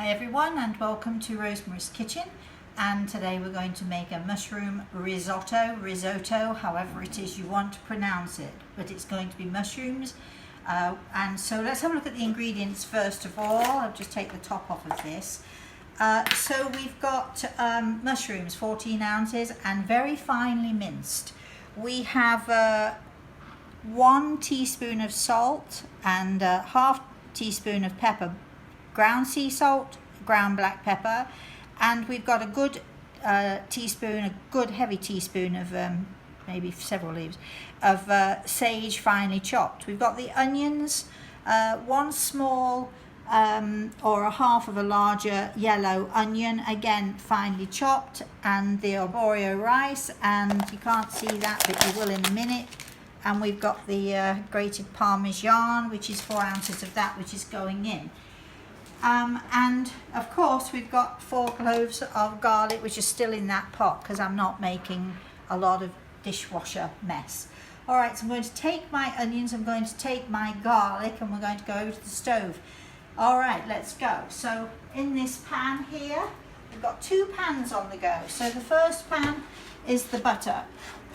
Hi everyone and welcome to Rosemary's Kitchen, and today we're going to make a mushroom risotto, however it is you want to pronounce it, but it's going to be mushrooms. And so let's have a look at the ingredients first of all. I'll just take the top off of this. So we've got mushrooms, 14 ounces and very finely minced. We have 1 teaspoon of salt and half teaspoon of pepper, ground sea salt, ground black pepper, and we've got a good teaspoon, a good heavy teaspoon of maybe several leaves of sage finely chopped. We've got the onions, 1 small or a half of a larger yellow onion, again finely chopped, and the arborio rice, and you can't see that but you will in a minute. And we've got the grated parmesan, which is 4 ounces of that, which is going in. And of course we've got 4 cloves of garlic, which is still in that pot because I'm not making a lot of dishwasher mess. Alright, so I'm going to take my onions, I'm going to take my garlic, and we're going to go over to the stove. Alright, let's go. So in this pan here, we've got 2 pans on the go. So the first pan is the butter,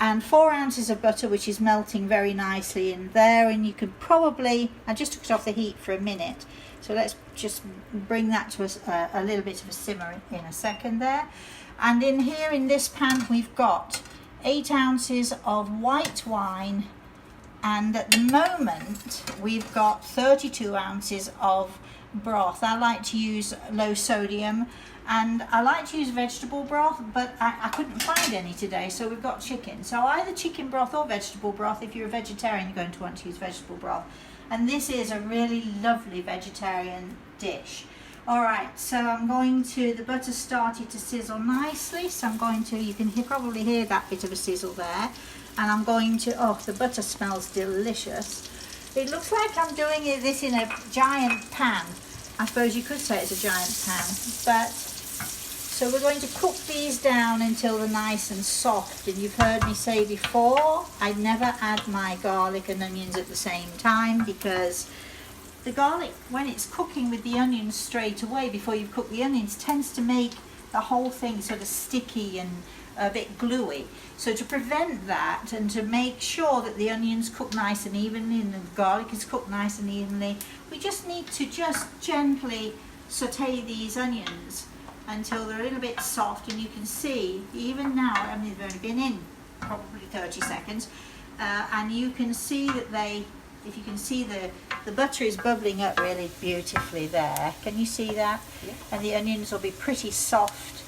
and 4 ounces of butter, which is melting very nicely in there, and you could probably, I just took it off the heat for a minute, so let's just bring that to a little bit of a simmer in a second there. And in here in this pan we've got 8 ounces of white wine, and at the moment we've got 32 ounces of broth. I like to use low sodium, and I like to use vegetable broth, but I couldn't find any today, so we've got chicken. So either chicken broth or vegetable broth. If you're a vegetarian, you're going to want to use vegetable broth. And this is a really lovely vegetarian dish. Alright, so I'm going to, the butter started to sizzle nicely, so I'm going to, you can probably hear that bit of a sizzle there. And I'm going to, oh, the butter smells delicious. It looks like I'm doing this in a giant pan. I suppose you could say it's a giant pan, but so we're going to cook these down until they're nice and soft. And you've heard me say before, I never add my garlic and onions at the same time, because the garlic, when it's cooking with the onions straight away before you've cooked the onions, tends to make the whole thing sort of sticky and a bit gluey. So to prevent that and to make sure that the onions cook nice and evenly and the garlic is cooked nice and evenly, we just need to just gently saute these onions until they're a little bit soft. And you can see, even now, I mean, they've only been in probably 30 seconds, and you can see that if you can see the butter is bubbling up really beautifully there. Can you see that? Yeah. And the onions will be pretty soft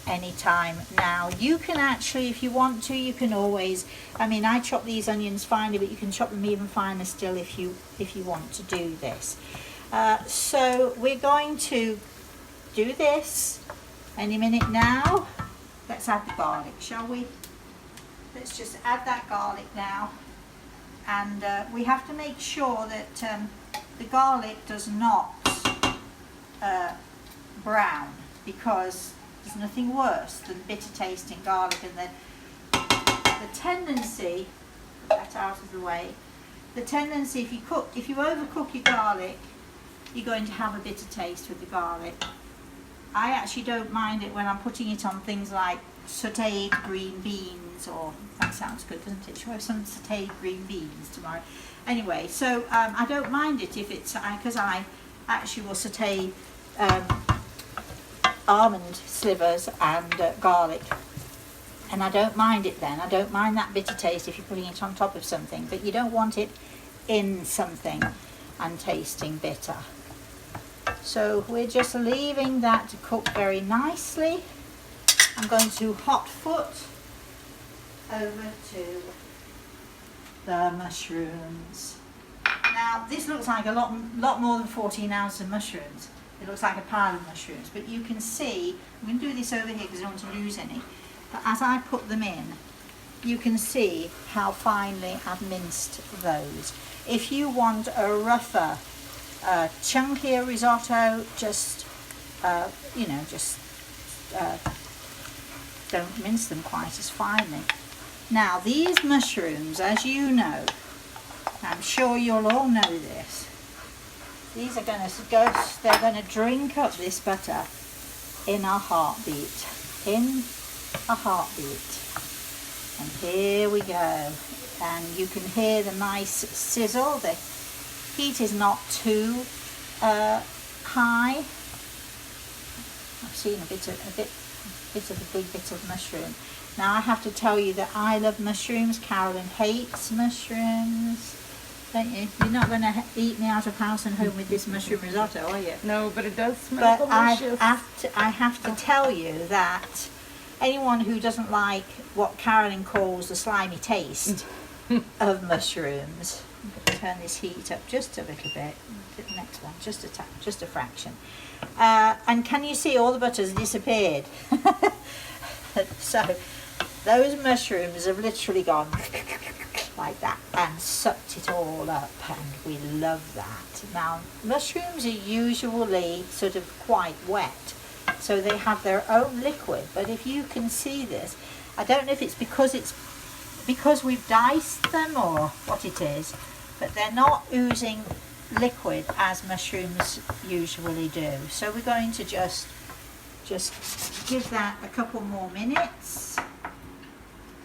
anytime now. You can actually, if you want to, you can always, I mean, I chop these onions finely, but you can chop them even finer still if you want to do this. So we're going to do this any minute now. Let's add the garlic, shall we? Let's just add that garlic now, and we have to make sure that the garlic does not brown, because there's nothing worse than bitter tasting garlic, and the tendency, put that out of the way, the tendency if you overcook your garlic, you're going to have a bitter taste with the garlic. I actually don't mind it when I'm putting it on things like sautéed green beans, or that sounds good, doesn't it? Should we have some sautéed green beans tomorrow? Anyway, so I don't mind it if it's, because I actually will sauté almond slivers and garlic, and I don't mind it then. I don't mind that bitter taste if you're putting it on top of something, but you don't want it in something and tasting bitter. So we're just leaving that to cook very nicely. I'm going to hot foot over to the mushrooms. Now this looks like a lot more than 14 ounces of mushrooms. It looks like a pile of mushrooms, but you can see, I'm going to do this over here because I don't want to lose any, but as I put them in, you can see how finely I've minced those. If you want a rougher, chunkier risotto, just, don't mince them quite as finely. Now these mushrooms, as you know, I'm sure you'll all know this, These are going to go, they're going to drink up this butter in a heartbeat. In a heartbeat. And here we go. And you can hear the nice sizzle. The heat is not too high. I've seen a bit of a big bit of mushroom. Now I have to tell you that I love mushrooms. Carolyn hates mushrooms. Don't you? You're not going to eat me out of house and home with this mushroom risotto, are you? No, but it does smell delicious. I have to tell you that anyone who doesn't like what Carolyn calls the slimy taste of mushrooms, I'm going to turn this heat up just a little bit. The next one, just a fraction. And can you see all the butter's disappeared? So those mushrooms have literally gone like that and sucked it all up, and we love that. Now mushrooms are usually sort of quite wet, so they have their own liquid, but if you can see this, I don't know if it's because we've diced them or what it is, but they're not oozing liquid as mushrooms usually do. So we're going to just give that a couple more minutes.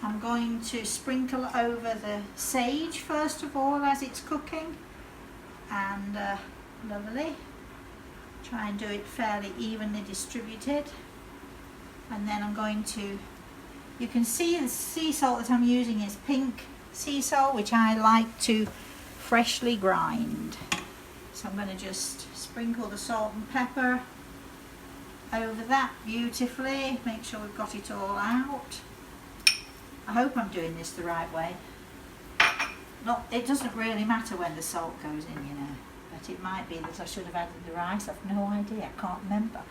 I'm going to sprinkle over the sage first of all as it's cooking, and lovely. Try and do it fairly evenly distributed. And then I'm going to, you can see the sea salt that I'm using is pink sea salt, which I like to freshly grind. So I'm going to just sprinkle the salt and pepper over that beautifully. Make sure we've got it all out. I hope I'm doing this the right way. It doesn't really matter when the salt goes in, you know, but it might be that I should have added the rice. I've no idea, I can't remember.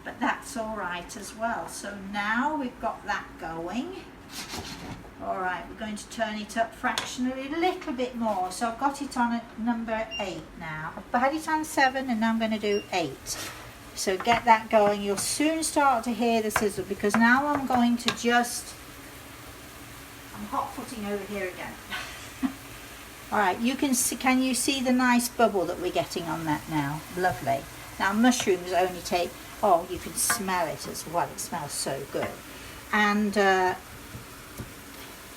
But that's all right as well. So now we've got that going. All right, we're going to turn it up fractionally a little bit more. So I've got it on at number 8 now. I've had it on 7 and now I'm going to do 8. So get that going. You'll soon start to hear the sizzle, because now I'm going to just, I'm hot-footing over here again. All right, you can you see the nice bubble that we're getting on that now? Lovely. Now mushrooms only take, oh, you can smell it as well. It smells so good. And they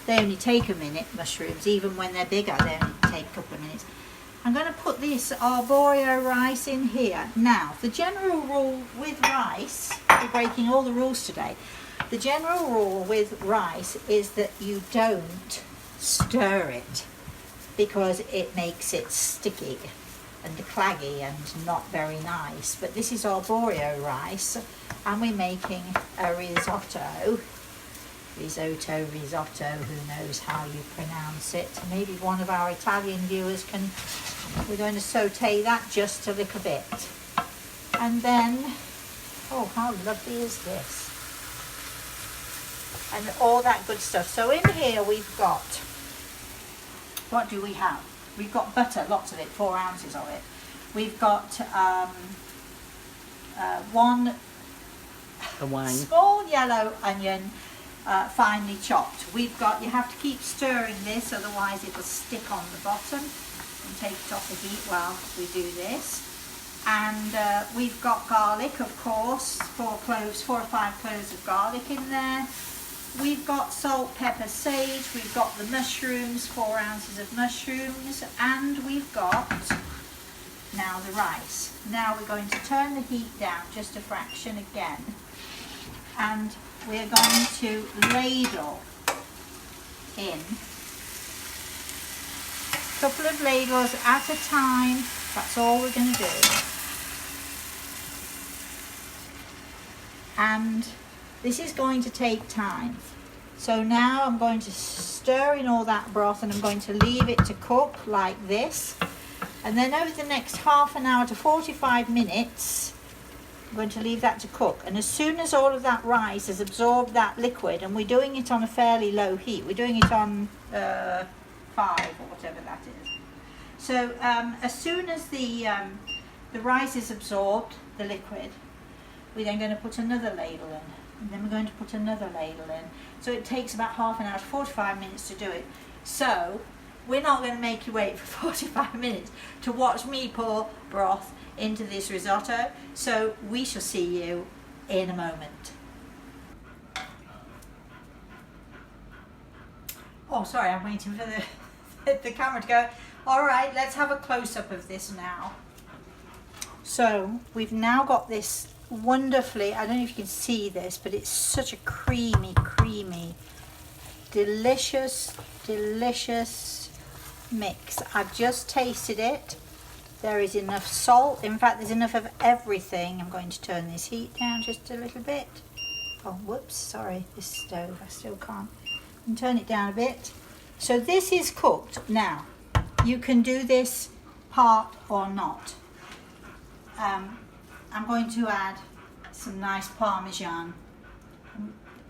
only take a minute, mushrooms, even when they're bigger, they only take a couple of minutes. I'm going to put this arborio rice in here. Now, the general rule with rice, we're breaking all the rules today, the general rule with rice is that you don't stir it, because it makes it sticky and claggy and not very nice. But this is arborio rice, and we're making a risotto. Risotto, who knows how you pronounce it. Maybe one of our Italian viewers can. We're going to saute that just a little bit. And then, oh, how lovely is this? And all that good stuff. So in here we've got, what do we have? We've got butter, lots of it, 4 ounces of it. We've got one small yellow onion, finely chopped. We've got, you have to keep stirring this, otherwise it'll stick on the bottom, and take it off the heat while we do this. And we've got garlic, of course, 4 or 5 cloves of garlic in there. We've got salt, pepper, sage. We've got the mushrooms, 4 ounces of mushrooms, and we've got now the rice. Now we're going to turn the heat down just a fraction again, and we're going to ladle in a couple of ladles at a time. That's all we're going to do. And this is going to take time. So now I'm going to stir in all that broth, and I'm going to leave it to cook like this. And then over the next half an hour to 45 minutes, I'm going to leave that to cook. And as soon as all of that rice has absorbed that liquid, and we're doing it on a fairly low heat, we're doing it on 5 or whatever that is. So as soon as the rice is absorbed, the liquid, we're then going to put another ladle in. And then we're going to put another ladle in. So it takes about half an hour to 45 minutes to do it. So we're not going to make you wait for 45 minutes to watch me pour broth into this risotto. So we shall see you in a moment. Oh, sorry, I'm waiting for the camera to go. All right, let's have a close-up of this now. So we've now got this wonderfully, I don't know if you can see this, but it's such a creamy, delicious mix. I've just tasted it. There is enough salt. In fact, there's enough of everything. I'm going to turn this heat down just a little bit. Oh, whoops, sorry, this stove, I still can't. And turn it down a bit. So this is cooked. Now, you can do this part or not. I'm going to add some nice Parmesan.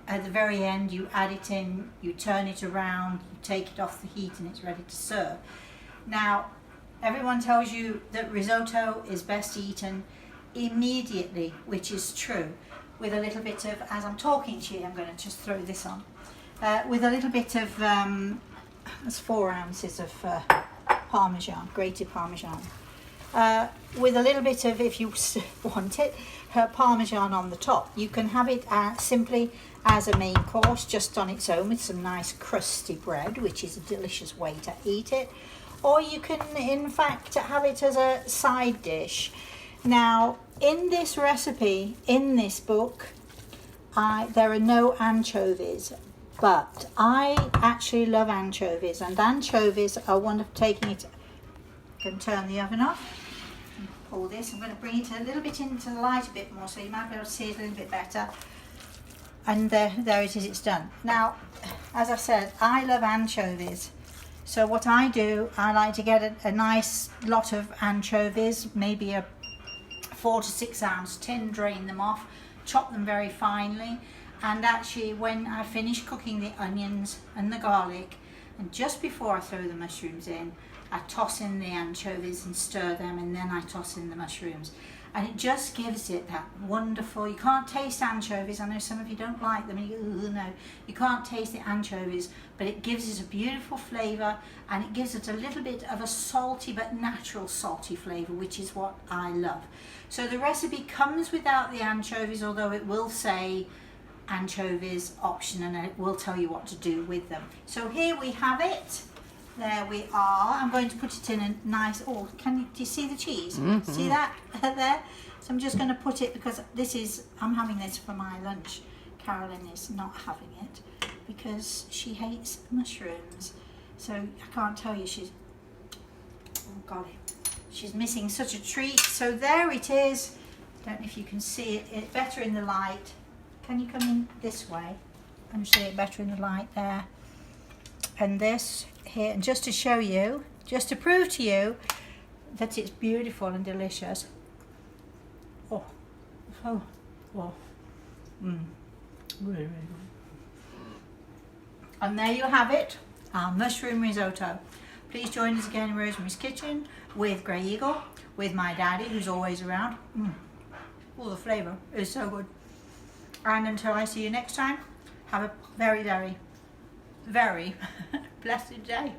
At the very end, you add it in, you turn it around, you take it off the heat, and it's ready to serve. Now, everyone tells you that risotto is best eaten immediately, which is true, with a little bit of, as I'm talking to you, I'm going to just throw this on, with a little bit of, that's 4 ounces of Parmesan, grated Parmesan. With a little bit of, if you want it, Parmesan on the top. You can have it simply as a main course, just on its own, with some nice crusty bread, which is a delicious way to eat it. Or you can, in fact, have it as a side dish. Now, in this recipe, in this book, there are no anchovies, but I actually love anchovies, and anchovies are wonderful. Taking it, I can turn the oven off. Pull this. I'm going to bring it a little bit into the light a bit more, so you might be able to see it a little bit better. And there it is. It's done. Now, as I said, I love anchovies. So what I do, I like to get a nice lot of anchovies, maybe a 4 to 6 ounce tin, drain them off, chop them very finely, and actually when I finish cooking the onions and the garlic, and just before I throw the mushrooms in, I toss in the anchovies and stir them, and then I toss in the mushrooms. And it just gives it that wonderful, you can't taste anchovies, I know some of you don't like them, and you go, no, you can't taste the anchovies, but it gives it a beautiful flavour, and it gives it a little bit of a salty but natural salty flavour, which is what I love. So the recipe comes without the anchovies, although it will say anchovies option, and it will tell you what to do with them. So here we have it. There we are. I'm going to put it in a nice, do you see the cheese? Mm-hmm. See that there? So I'm just going to put it, because I'm having this for my lunch. Carolyn is not having it because she hates mushrooms. So I can't tell you, she's missing such a treat. So there it is. Don't know if you can see it. It's better in the light. Can you come in this way and see it better in the light there? And this here, and just to show you, just to prove to you that it's beautiful and delicious. Really, really good. And there you have it, our mushroom risotto. Please join us again in Rosemary's Kitchen with Grey Eagle, with my daddy, who's always around. Oh, the flavour is so good. And until I see you next time, have a very, very, very blessed day.